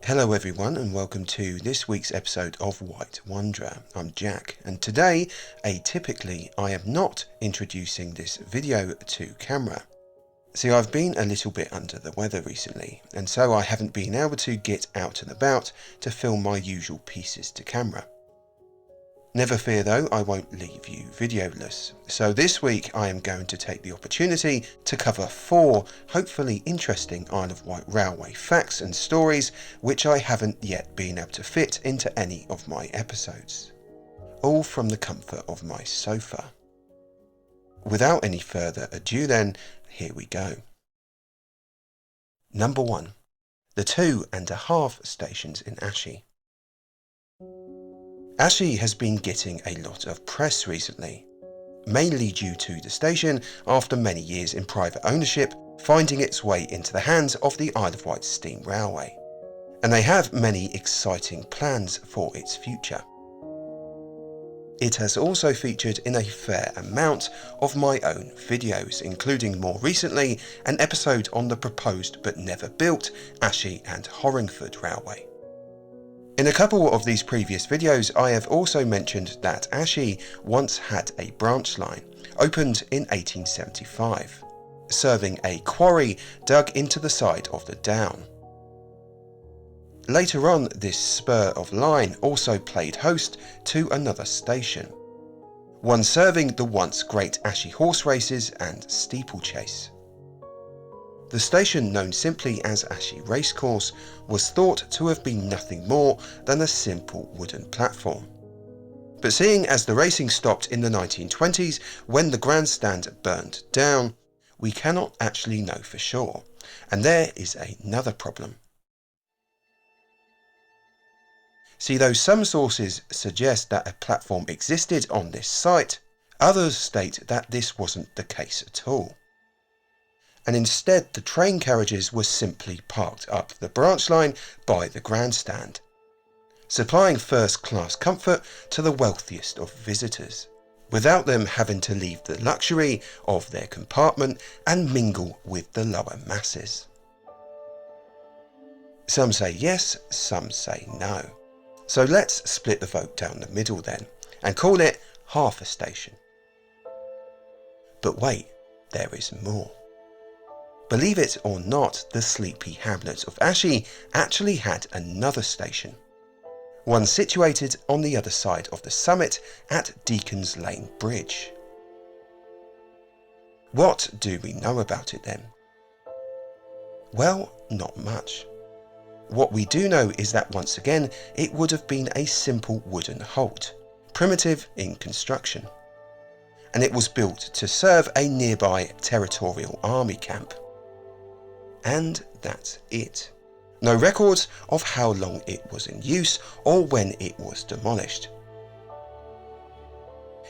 Hello everyone and welcome to this week's episode of Wight Wanderer. I'm Jack and today, atypically, I am not introducing this video to camera. See, I've been a little bit under the weather recently and so I haven't been able to get out and about to film my usual pieces to camera. Never fear though, I won't leave you videoless. So this week I am going to take the opportunity to cover 4 hopefully interesting Isle of Wight Railway facts and stories which I haven't yet been able to fit into any of my episodes. All from the comfort of my sofa. Without any further ado then, here we go. Number 1. The 2.5 stations in Ashey. Ashey has been getting a lot of press recently, mainly due to the station, after many years in private ownership, finding its way into the hands of the Isle of Wight Steam Railway, and they have many exciting plans for its future. It has also featured in a fair amount of my own videos, including more recently an episode on the proposed but never built Ashey and Horingford Railway. In a couple of these previous videos I have also mentioned that Ashey once had a branch line, opened in 1875, serving a quarry dug into the side of the Down. Later on this spur of line also played host to another station, one serving the once great Ashey horse races and steeplechase. The station, known simply as Ashey Racecourse, was thought to have been nothing more than a simple wooden platform. But seeing as the racing stopped in the 1920s when the Grandstand burned down, we cannot actually know for sure, and there is another problem. See, though some sources suggest that a platform existed on this site, others state that this wasn't the case at all. And instead the train carriages were simply parked up the branch line by the Grandstand, supplying first-class comfort to the wealthiest of visitors, without them having to leave the luxury of their compartment and mingle with the lower masses. Some say yes, some say no. So let's split the vote down the middle then, and call it half a station. But wait, there is more. Believe it or not, the sleepy hamlet of Ashey actually had another station, one situated on the other side of the summit at Deacon's Lane Bridge. What do we know about it then? Well, not much. What we do know is that once again it would have been a simple wooden halt, primitive in construction, and it was built to serve a nearby territorial army camp. And that's it. No records of how long it was in use or when it was demolished.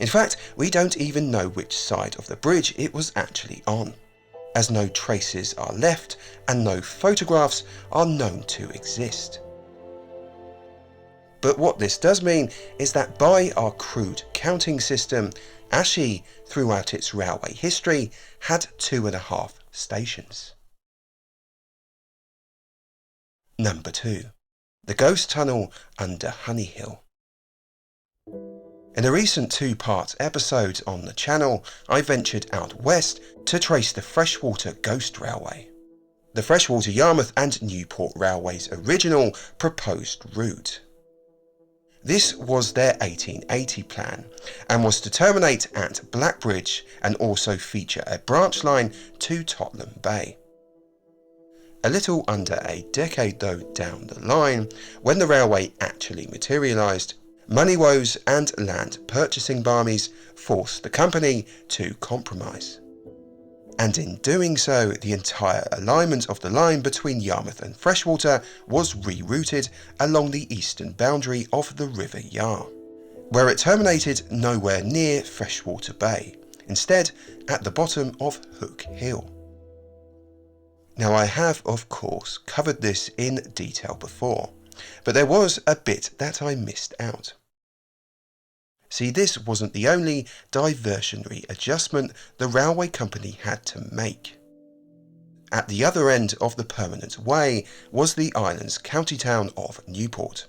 In fact, we don't even know which side of the bridge it was actually on, as no traces are left and no photographs are known to exist. But what this does mean is that by our crude counting system, Ashey, throughout its railway history, had 2.5 stations. Number 2. The Ghost Tunnel under Honeyhill. In a recent 2-part episode on the channel, I ventured out west to trace the Freshwater Ghost Railway, the Freshwater, Yarmouth and Newport Railway's original proposed route. This was their 1880 plan and was to terminate at Blackbridge and also feature a branch line to Tottenham Bay. A little under a decade though down the line, when the railway actually materialised, money woes and land purchasing barmies forced the company to compromise. And in doing so, the entire alignment of the line between Yarmouth and Freshwater was rerouted along the eastern boundary of the River Yar, where it terminated nowhere near Freshwater Bay, instead at the bottom of Hook Hill. Now I have of course covered this in detail before, but there was a bit that I missed out. See, this wasn't the only diversionary adjustment the railway company had to make. At the other end of the permanent way was the island's county town of Newport.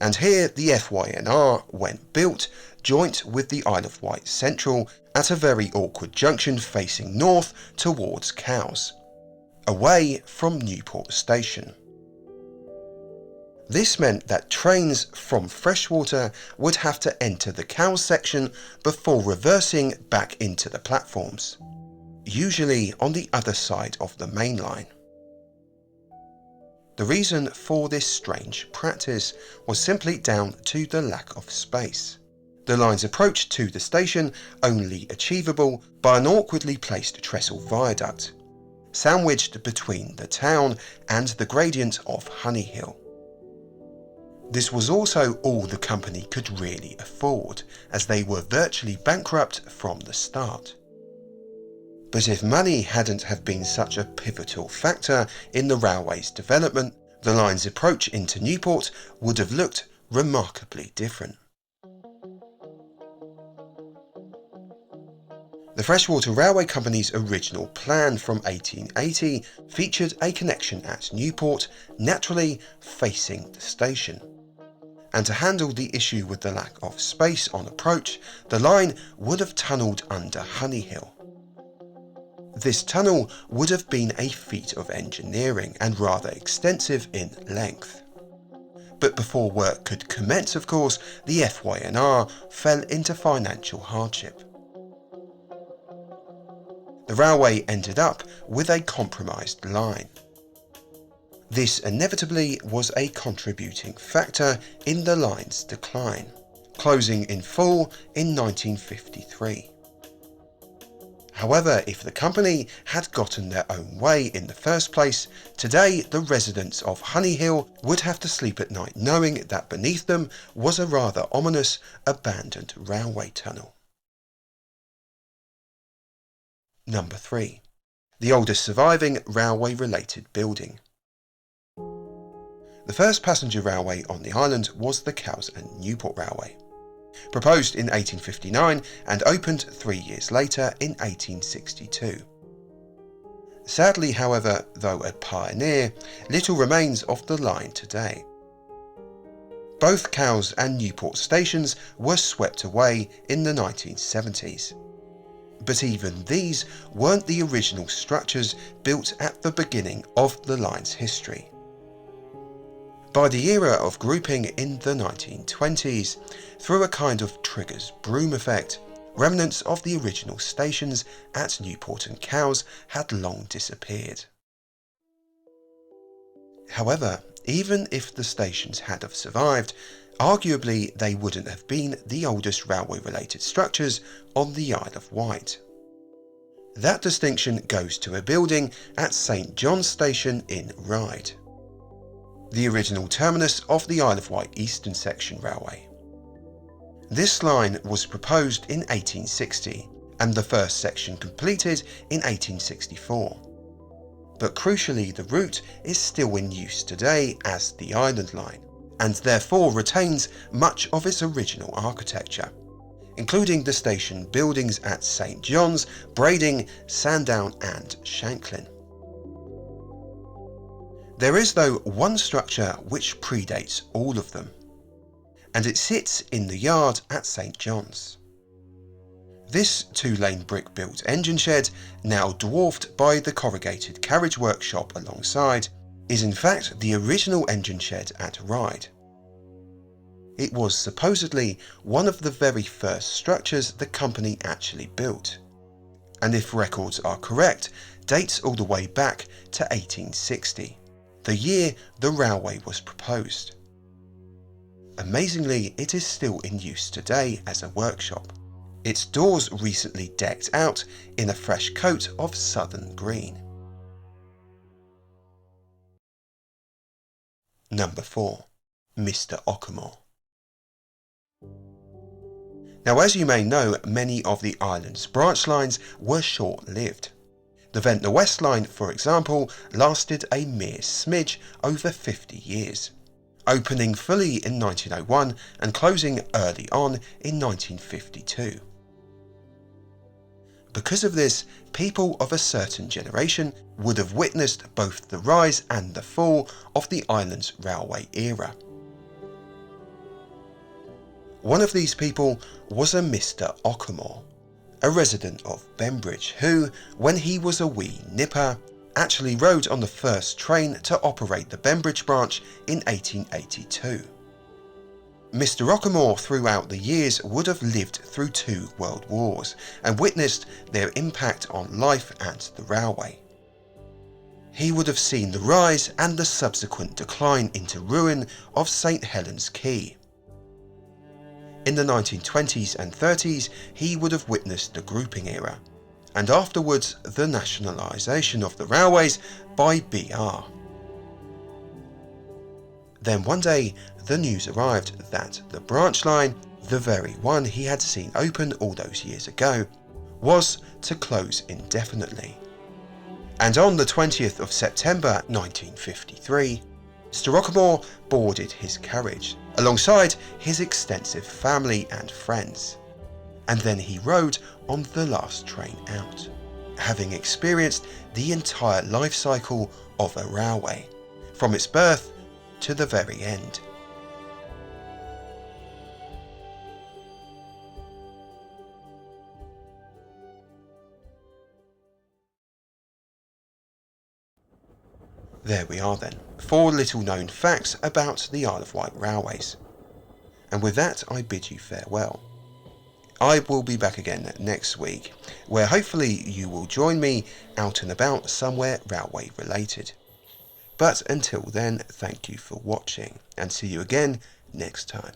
And here the FYNR, when built, joint with the Isle of Wight Central at a very awkward junction facing north towards Cowes, away from Newport Station. This meant that trains from Freshwater would have to enter the Cowes section before reversing back into the platforms, usually on the other side of the main line. The reason for this strange practice was simply down to the lack of space. The line's approach to the station only achievable by an awkwardly placed trestle viaduct, sandwiched between the town and the gradient of Honey Hill. This was also all the company could really afford, as they were virtually bankrupt from the start. But if money hadn't have been such a pivotal factor in the railway's development, the line's approach into Newport would have looked remarkably different. The Freshwater Railway Company's original plan from 1880 featured a connection at Newport, naturally facing the station. And to handle the issue with the lack of space on approach, the line would have tunnelled under Honey Hill. This tunnel would have been a feat of engineering and rather extensive in length. But before work could commence, of course, the FYNR fell into financial hardship. The railway ended up with a compromised line. This inevitably was a contributing factor in the line's decline, closing in full in 1953. However, if the company had gotten their own way in the first place, today the residents of Honey Hill would have to sleep at night knowing that beneath them was a rather ominous abandoned railway tunnel. Number 3. The oldest surviving railway-related building. The first passenger railway on the island was the Cowes and Newport Railway, proposed in 1859 and opened 3 years later in 1862. Sadly, however, though a pioneer, little remains of the line today. Both Cowes and Newport stations were swept away in the 1970s. But even these weren't the original structures built at the beginning of the line's history. By the era of grouping in the 1920s, through a kind of trigger's broom effect, remnants of the original stations at Newport and Cowes had long disappeared. However, even if the stations had have survived, arguably they wouldn't have been the oldest railway-related structures on the Isle of Wight. That distinction goes to a building at St John's Station in Ryde, the original terminus of the Isle of Wight Eastern Section Railway. This line was proposed in 1860 and the first section completed in 1864. But crucially, the route is still in use today as the Island Line, and therefore retains much of its original architecture, including the station buildings at St John's, Brading, Sandown and Shanklin. There is though one structure which predates all of them, and it sits in the yard at St John's. This 2-lane brick-built engine shed, now dwarfed by the corrugated carriage workshop alongside, is in fact the original engine shed at Ryde. It was supposedly one of the very first structures the company actually built, and if records are correct, dates all the way back to 1860, the year the railway was proposed. Amazingly, it is still in use today as a workshop, its doors recently decked out in a fresh coat of southern green. Number 4. Mr. Occomore. Now, as you may know, many of the island's branch lines were short-lived. The Ventnor West Line, for example, lasted a mere smidge over 50 years, opening fully in 1901 and closing early on in 1952. Because of this, people of a certain generation would have witnessed both the rise and the fall of the island's railway era. One of these people was a Mr. Occomore, a resident of Bembridge, who, when he was a wee nipper, actually rode on the first train to operate the Bembridge branch in 1882. Mr. Occomore throughout the years would have lived through 2 world wars and witnessed their impact on life and the railway. He would have seen the rise and the subsequent decline into ruin of St. Helens Quay. In the 1920s and 30s, he would have witnessed the grouping era, and afterwards the nationalisation of the railways by BR. Then one day, the news arrived that the branch line, the very one he had seen open all those years ago, was to close indefinitely. And on the 20th of September 1953, Mr. Occomore boarded his carriage, alongside his extensive family and friends, and then he rode on the last train out, having experienced the entire life cycle of a railway, from its birth to the very end. There we are then, 4 little known facts about the Isle of Wight railways. And with that, I bid you farewell. I will be back again next week, where hopefully you will join me out and about somewhere railway related. But until then, thank you for watching, and see you again next time.